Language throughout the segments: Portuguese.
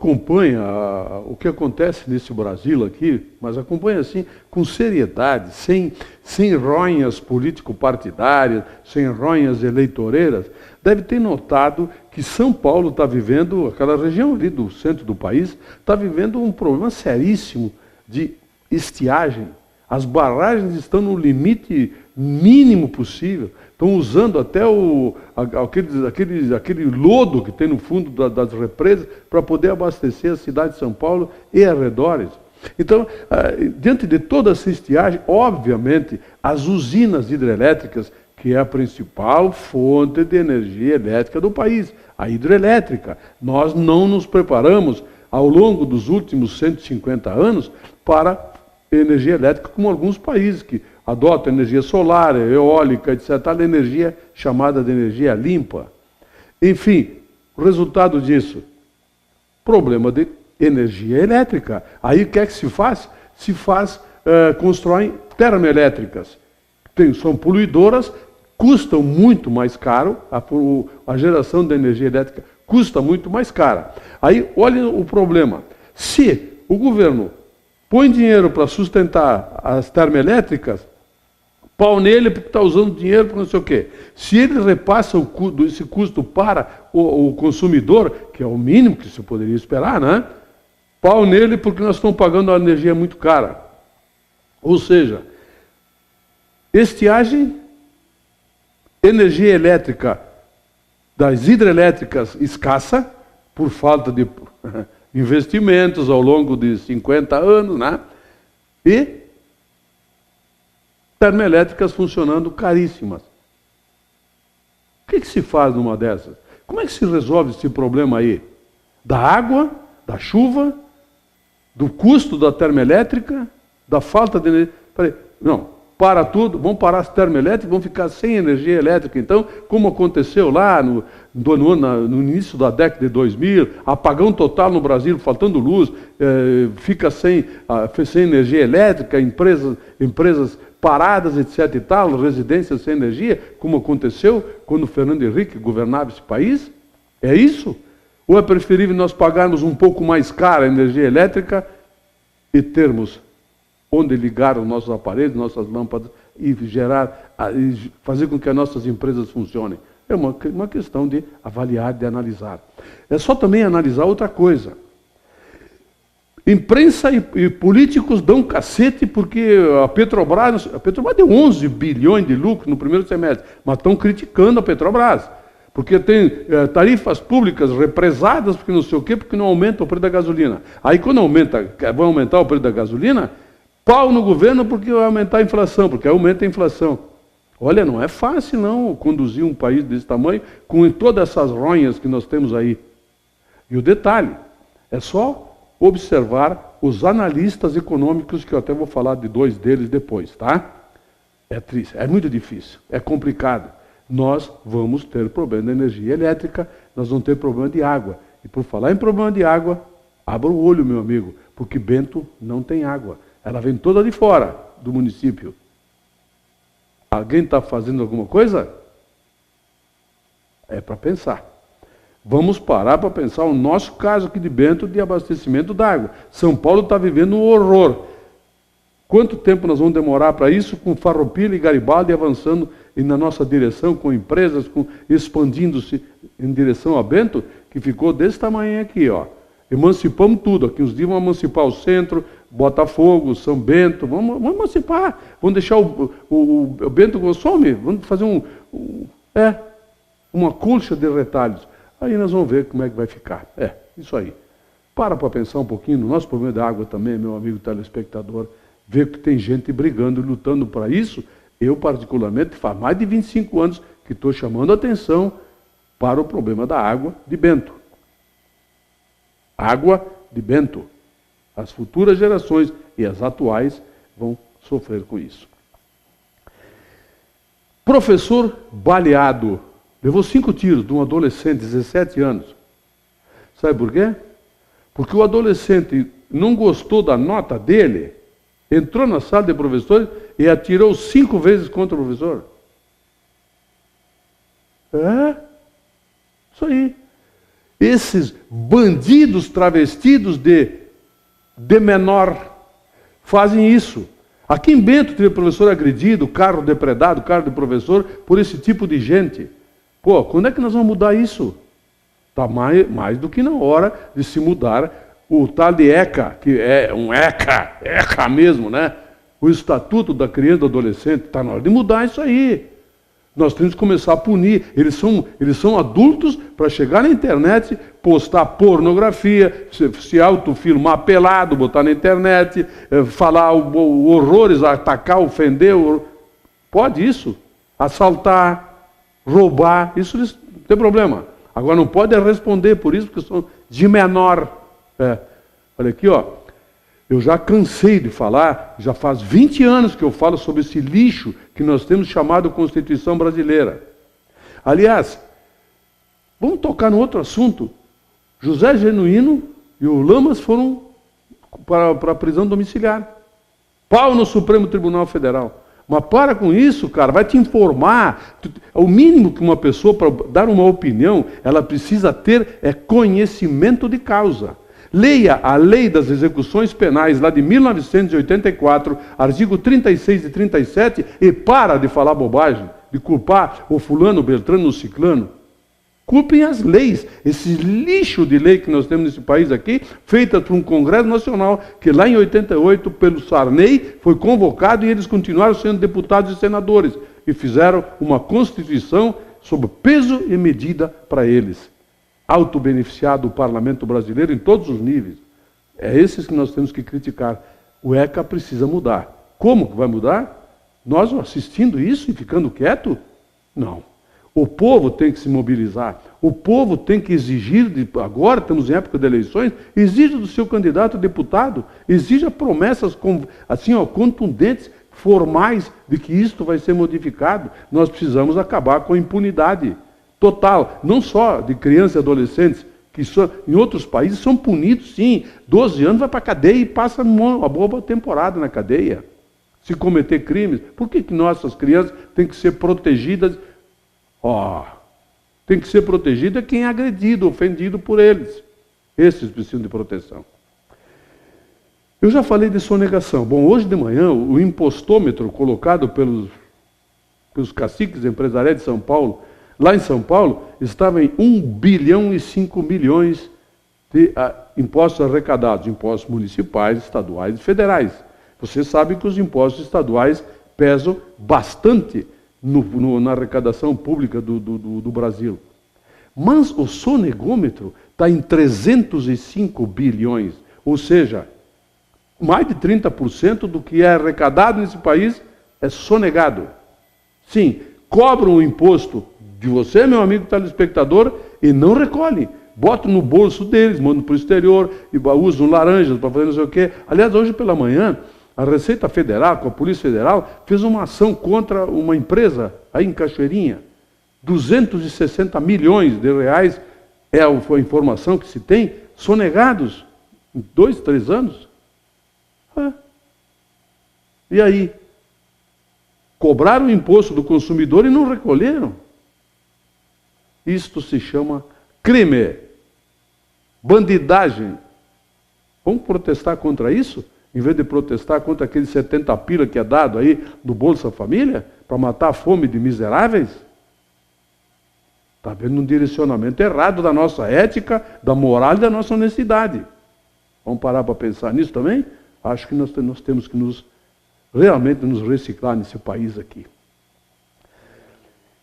acompanha o que acontece nesse Brasil aqui, mas acompanha assim com seriedade, sem ronhas político-partidárias, sem ronhas eleitoreiras, deve ter notado que São Paulo está vivendo, aquela região ali do centro do país, está vivendo um problema seríssimo de estiagem. As barragens estão no limite mínimo possível. Estão usando até aquele lodo que tem no fundo das represas para poder abastecer a cidade de São Paulo e arredores. Então, diante de toda essa estiagem, obviamente, as usinas hidrelétricas, que é a principal fonte de energia elétrica do país, a hidrelétrica. Nós não nos preparamos, ao longo dos últimos 150 anos, para energia elétrica, como alguns países que adotam energia solar, eólica, etc., a energia chamada de energia limpa. Enfim, o resultado disso, problema de energia elétrica. Aí o que é que se faz? Constroem termoelétricas. São poluidoras, custam muito mais caro, a geração de energia elétrica custa muito mais cara. Aí, olha o problema. Se o governo põe dinheiro para sustentar as termoelétricas, pau nele porque está usando dinheiro para não sei o quê. Se ele repassa esse custo para o consumidor, que é o mínimo que se poderia esperar, né? Pau nele porque nós estamos pagando a energia muito cara. Ou seja, estiagem, energia elétrica das hidrelétricas escassa, por falta de investimentos ao longo de 50 anos, né? E termoelétricas funcionando caríssimas. O que se faz numa dessas? Como é que se resolve esse problema aí? Da água, da chuva, do custo da termoelétrica, da falta de energia? Não, para tudo, vamos parar as termoelétricas, vamos ficar sem energia elétrica. Então, como aconteceu lá no início da década de 2000, apagão total no Brasil, faltando luz, fica sem energia elétrica, empresas paradas, etc. e tal, residências sem energia, como aconteceu quando o Fernando Henrique governava esse país? É isso? Ou é preferível nós pagarmos um pouco mais cara a energia elétrica e termos onde ligar os nossos aparelhos, nossas lâmpadas e fazer com que as nossas empresas funcionem? É uma questão de avaliar, de analisar. É só também analisar outra coisa. Imprensa e políticos dão cacete porque a Petrobras deu 11 bilhões de lucro no primeiro semestre, mas estão criticando a Petrobras, porque tem tarifas públicas represadas, porque não sei o quê, porque não aumenta o preço da gasolina. Aí quando vão aumentar o preço da gasolina, pau no governo porque vai aumentar a inflação, porque aumenta a inflação. Olha, não é fácil não conduzir um país desse tamanho com todas essas ronhas que nós temos aí. E o detalhe, é só observar os analistas econômicos, que eu até vou falar de 2 deles depois, tá? É triste, é muito difícil, é complicado. Nós vamos ter problema de energia elétrica, nós vamos ter problema de água. E por falar em problema de água, abra o olho, meu amigo, porque Bento não tem água. Ela vem toda de fora do município. Alguém está fazendo alguma coisa? É para pensar. Vamos parar para pensar o nosso caso aqui de Bento de abastecimento d'água. São Paulo está vivendo um horror. Quanto tempo nós vamos demorar para isso, com Farroupilha e Garibaldi avançando na nossa direção, com empresas, expandindo-se em direção a Bento, que ficou desse tamanho aqui, ó. Emancipamos tudo. Aqui uns dias vamos emancipar o centro, Botafogo, São Bento, vamos emancipar. Vamos deixar o Bento consome, vamos fazer uma colcha de retalhos. Aí nós vamos ver como é que vai ficar. Isso aí. Para pensar um pouquinho no nosso problema da água também, meu amigo telespectador, ver que tem gente brigando, lutando para isso. Eu, particularmente, faz mais de 25 anos que estou chamando a atenção para o problema da água de Bento. Água de Bento. As futuras gerações e as atuais vão sofrer com isso. Professor baleado. Levou 5 tiros de um adolescente de 17 anos. Sabe por quê? Porque o adolescente não gostou da nota dele, entrou na sala de professores e atirou 5 vezes contra o professor. Isso aí. esses bandidos travestidos de menor fazem isso. Aqui em Bento teve professor agredido, carro depredado, carro de professor, por esse tipo de gente. Pô, quando é que nós vamos mudar isso? Está mais do que na hora de se mudar o tal de ECA, que é um ECA mesmo, né? O Estatuto da Criança e do Adolescente. Está na hora de mudar isso aí. Nós temos que começar a punir. Eles são adultos para chegar na internet, postar pornografia, se autofilmar pelado, botar na internet, falar horrores, atacar, ofender. Pode isso? Assaltar, roubar, isso não tem problema. Agora não pode responder por isso, porque são de menor. Olha aqui, ó. Eu já cansei de falar, já faz 20 anos que eu falo sobre esse lixo que nós temos chamado Constituição Brasileira. Aliás, vamos tocar no outro assunto. José Genuíno e o Lamas foram para a prisão domiciliar. Pau no Supremo Tribunal Federal. Mas para com isso, cara, vai te informar. O mínimo que uma pessoa, para dar uma opinião, ela precisa ter é conhecimento de causa. Leia a Lei das Execuções Penais, lá de 1984, artigo 36 e 37, e para de falar bobagem, de culpar o fulano, o beltrano, o ciclano. Culpem as leis, esse lixo de lei que nós temos nesse país aqui, feita por um Congresso Nacional, que lá em 88, pelo Sarney, foi convocado e eles continuaram sendo deputados e senadores, e fizeram uma Constituição sob peso e medida para eles. Autobeneficiado o parlamento brasileiro em todos os níveis. É esses que nós temos que criticar. O ECA precisa mudar. Como que vai mudar? Nós assistindo isso e ficando quieto? Não. O povo tem que se mobilizar. O povo tem que exigir, agora estamos em época de eleições, exige do seu candidato a deputado, exija promessas assim, contundentes, formais, de que isto vai ser modificado. Nós precisamos acabar com a impunidade total, não só de crianças e adolescentes, que em outros países são punidos, sim. 12 anos vai para a cadeia e passa uma boa temporada na cadeia. Se cometer crimes, por que nossas crianças têm que ser protegidas? Tem que ser protegida quem é agredido, ofendido por eles. Esses precisam de proteção. Eu já falei de sonegação. Bom, hoje de manhã, o impostômetro colocado pelos caciques empresariais de São Paulo, lá em São Paulo, estava em 1 bilhão e 5 milhões de impostos arrecadados, impostos municipais, estaduais e federais. Você sabe que os impostos estaduais pesam bastante na arrecadação pública do Brasil. Mas o sonegômetro está em 305 bilhões, ou seja, mais de 30% do que é arrecadado nesse país é sonegado. Sim, cobram o imposto de você, meu amigo telespectador, e não recolhe. Botam no bolso deles, mandam para o exterior, e usam laranjas para fazer não sei o quê. Aliás, hoje pela manhã, a Receita Federal, com a Polícia Federal, fez uma ação contra uma empresa aí em Cachoeirinha. 260 milhões de reais é a informação que se tem, sonegados em 2, 3 anos. E aí? Cobraram o imposto do consumidor e não recolheram. Isto se chama crime, bandidagem. Vamos protestar contra isso? Em vez de protestar contra aqueles 70 pila que é dado aí do Bolsa Família, para matar a fome de miseráveis? Está havendo um direcionamento errado da nossa ética, da moral e da nossa honestidade. Vamos parar para pensar nisso também? Acho que nós temos que realmente nos reciclar nesse país aqui.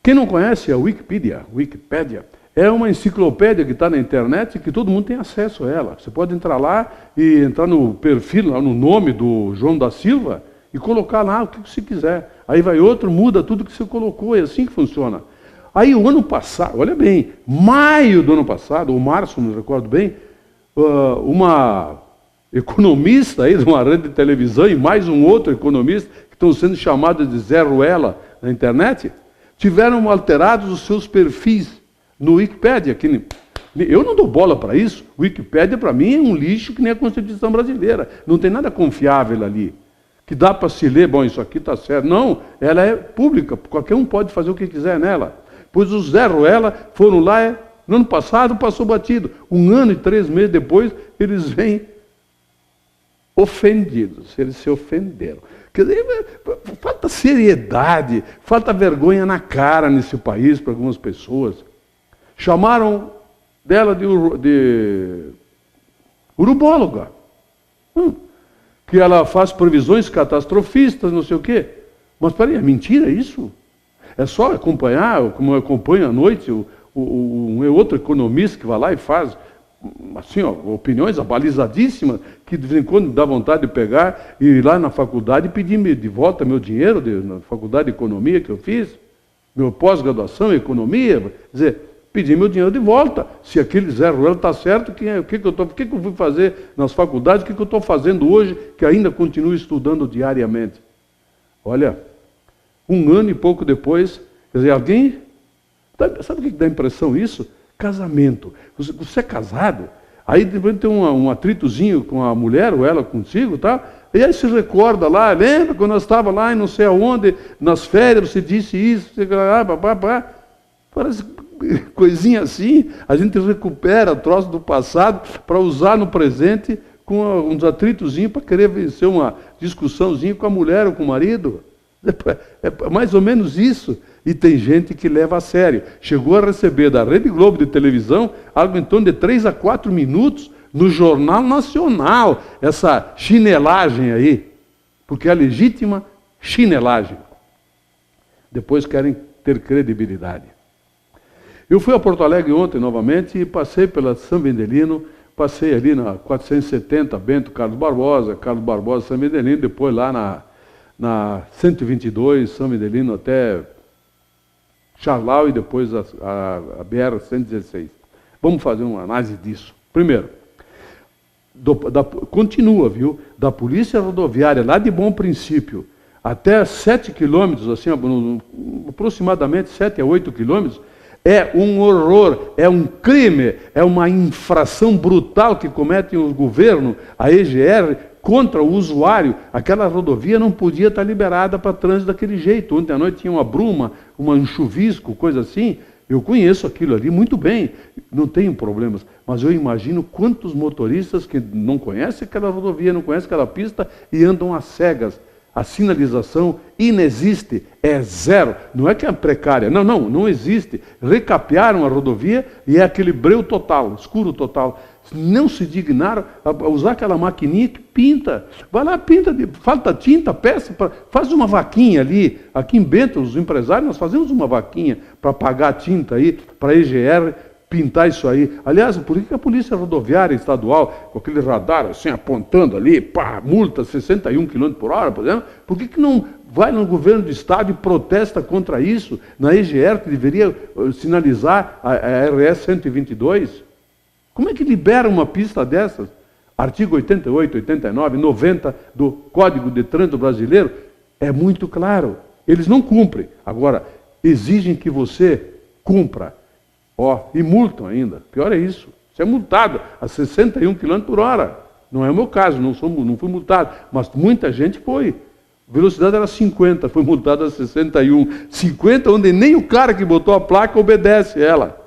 Quem não conhece a Wikipédia é uma enciclopédia que está na internet e que todo mundo tem acesso a ela. Você pode entrar lá e entrar no perfil, lá no nome do João da Silva e colocar lá o que você quiser. Aí vai outro, muda tudo que você colocou, é assim que funciona. Aí o ano passado, olha bem, maio do ano passado, ou março, não recordo bem, uma economista aí de uma rede de televisão e mais um outro economista, que estão sendo chamados de Zé Ruela na internet, tiveram alterados os seus perfis no Wikipédia. Eu não dou bola para isso. O Wikipédia, para mim, é um lixo que nem a Constituição Brasileira. Não tem nada confiável ali. Que dá para se ler, bom, isso aqui está certo. Não, ela é pública. Qualquer um pode fazer o que quiser nela. Pois os Zé Ruela foram lá No ano passado passou batido. 1 ano e 3 meses depois, eles vêm ofendidos. Eles se ofenderam. Quer dizer, falta seriedade, falta vergonha na cara nesse país para algumas pessoas. Chamaram dela de urubóloga. Que ela faz previsões catastrofistas, não sei o quê. Mas peraí, é mentira isso? É só acompanhar, como eu acompanho à noite, um outro economista que vai lá e faz, assim, ó, opiniões abalizadíssimas, que de vez em quando dá vontade de pegar e ir lá na faculdade e pedir de volta meu dinheiro na faculdade de economia que eu fiz, meu pós-graduação em economia, quer dizer, pedir meu dinheiro de volta. Se aquele Zé Ruelo está certo, o que eu fui fazer nas faculdades, o que eu estou fazendo hoje, que ainda continuo estudando diariamente? Olha, 1 ano e pouco depois, quer dizer, alguém... Sabe o que dá impressão isso? Casamento. Você é casado, aí de repente tem um atritozinho com a mulher, ou ela consigo, tá? E aí se recorda lá, lembra quando nós estávamos lá e não sei aonde, nas férias, você disse isso, você... Parece coisinha assim, a gente recupera troço do passado para usar no presente com uns atritozinhos para querer vencer uma discussãozinha com a mulher ou com o marido. É mais ou menos isso. E tem gente que leva a sério. Chegou a receber da Rede Globo de televisão algo em torno de 3 a 4 minutos no Jornal Nacional, essa chinelagem aí, porque é legítima chinelagem. Depois querem ter credibilidade. Eu fui a Porto Alegre ontem novamente e passei pela São Vendelino, passei ali na 470, Bento Carlos Barbosa, São Vendelino, depois lá na 122, São Vendelino até Charlau e depois a BR-116. Vamos fazer uma análise disso. Primeiro, continua, viu? Da Polícia Rodoviária, lá de Bom Princípio, até 7 quilômetros, assim, aproximadamente 7 a 8 quilômetros, é um horror, é um crime, é uma infração brutal que comete o governo, a EGR, contra o usuário. Aquela rodovia não podia estar liberada para trânsito daquele jeito. Ontem à noite tinha uma bruma, um chuvisco, coisa assim. Eu conheço aquilo ali muito bem, não tenho problemas, mas eu imagino quantos motoristas que não conhecem aquela rodovia, não conhecem aquela pista e andam às cegas. A sinalização inexiste, é zero. Não é que é precária, não existe. Recapearam a rodovia e é aquele breu total, escuro total. Não se dignaram a usar aquela maquininha que pinta. Vai lá, pinta, falta tinta, peça, faz uma vaquinha ali. Aqui em Bento, os empresários, nós fazemos uma vaquinha para pagar a tinta aí, para a EGR pintar isso aí. Aliás, por que a Polícia Rodoviária Estadual, com aquele radar assim, apontando ali, pá, multa 61 km por hora, por exemplo, por que não vai no governo do Estado e protesta contra isso, na EGR, que deveria sinalizar a RS 122? Como é que libera uma pista dessas? Artigo 88, 89, 90 do Código de Trânsito Brasileiro é muito claro. Eles não cumprem. Agora, exigem que você cumpra. E multam ainda. Pior é isso. Você é multado a 61 km por hora. Não é o meu caso, não fui multado. Mas muita gente foi. A velocidade era 50, foi multado a 61. 50, onde nem o cara que botou a placa obedece ela.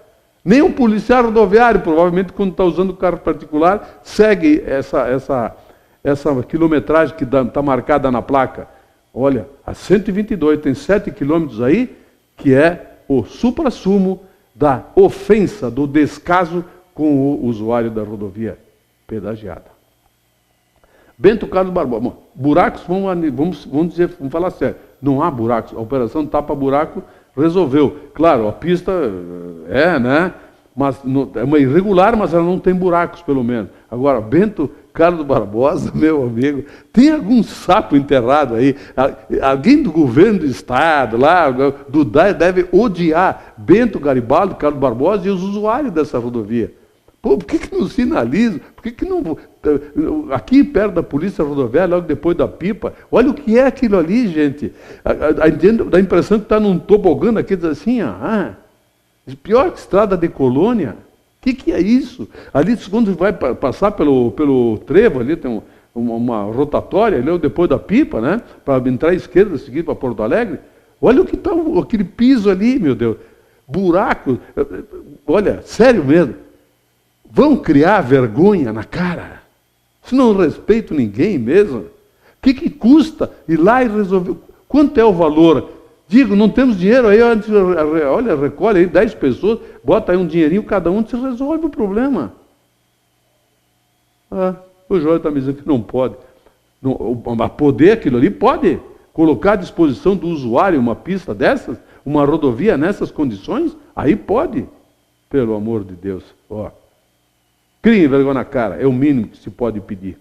Nem o policial rodoviário, provavelmente, quando está usando o carro particular, segue essa quilometragem que está marcada na placa. Olha, a 122 tem 7 quilômetros aí, que é o suprassumo da ofensa, do descaso com o usuário da rodovia pedagiada. Bento Carlos Barbosa. Buracos, vamos falar sério. Não há buracos. A operação tapa-buraco resolveu. Claro, a pista né? Mas é uma irregular, mas ela não tem buracos, pelo menos. Agora, Bento Carlos Barbosa, meu amigo, tem algum sapo enterrado aí? Alguém do governo do Estado, lá, do DAE, deve odiar Bento Garibaldi, Carlos Barbosa e os usuários dessa rodovia. Pô, por que não sinaliza? Por que não... Aqui perto da Polícia Rodoviária, logo depois da Pipa, olha o que é aquilo ali, gente. Dá a impressão que está num tobogã aqui, diz assim, pior que estrada de colônia. O que é isso? Ali, quando vai passar pelo trevo, ali tem uma rotatória, ali depois da Pipa, né? Para entrar à esquerda, seguir para Porto Alegre. Olha o que está aquele piso ali, meu Deus. buracos. Olha, sério mesmo. Vão criar vergonha na cara. Se não respeito ninguém mesmo. O que custa ir lá e resolver? Quanto é o valor? Digo, não temos dinheiro, aí olha, recolhe aí 10 pessoas, bota aí um dinheirinho, cada um se resolve o problema. O Jorge está me dizendo que não pode. Mas poder aquilo ali pode colocar à disposição do usuário uma pista dessas, uma rodovia nessas condições? Aí pode. Pelo amor de Deus. Criem vergonha na cara, é o mínimo que se pode pedir.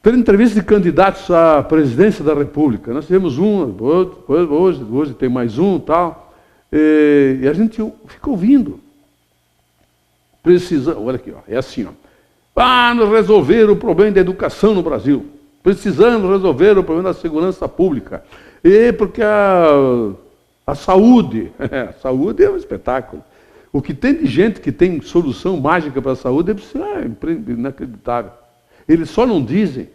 Teve entrevista de candidatos à presidência da República. Nós tivemos hoje tem mais um, tal. E a gente fica ouvindo. Olha aqui, é assim, Vamos resolver o problema da educação no Brasil. Precisamos resolver o problema da segurança pública. E porque a saúde, a saúde é um espetáculo. O que tem de gente que tem solução mágica para a saúde é inacreditável. Eles só não dizem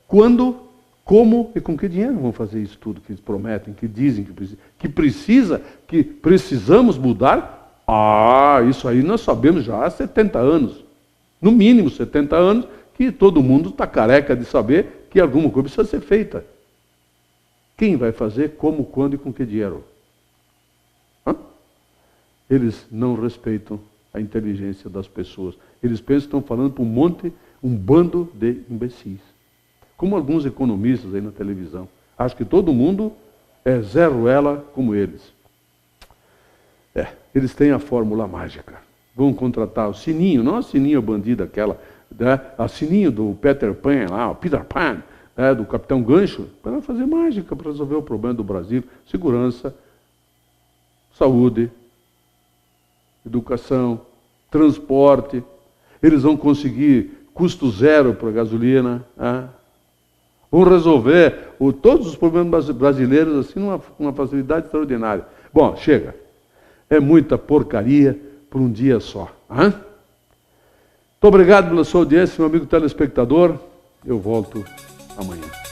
quando, como e com que dinheiro vão fazer isso tudo que eles prometem, que dizem que precisamos mudar. Isso aí nós sabemos já há 70 anos. No mínimo 70 anos, que todo mundo está careca de saber que alguma coisa precisa ser feita. Quem vai fazer, como, quando e com que dinheiro? Eles não respeitam a inteligência das pessoas. Eles pensam que estão falando para um bando de imbecis. Como alguns economistas aí na televisão. Acho que todo mundo é Zé Ruela como eles. Eles têm a fórmula mágica. Vão contratar o Sininho, não a Sininho bandida aquela, a Sininho do Peter Pan, lá, o Peter Pan, do Capitão Gancho, para fazer mágica, para resolver o problema do Brasil. Segurança, saúde, educação, transporte. Eles vão conseguir custo zero para a gasolina. Vão resolver todos os problemas brasileiros assim numa facilidade extraordinária. Bom, chega. É muita porcaria por um dia só. Muito obrigado pela sua audiência, meu amigo telespectador. Eu volto amanhã.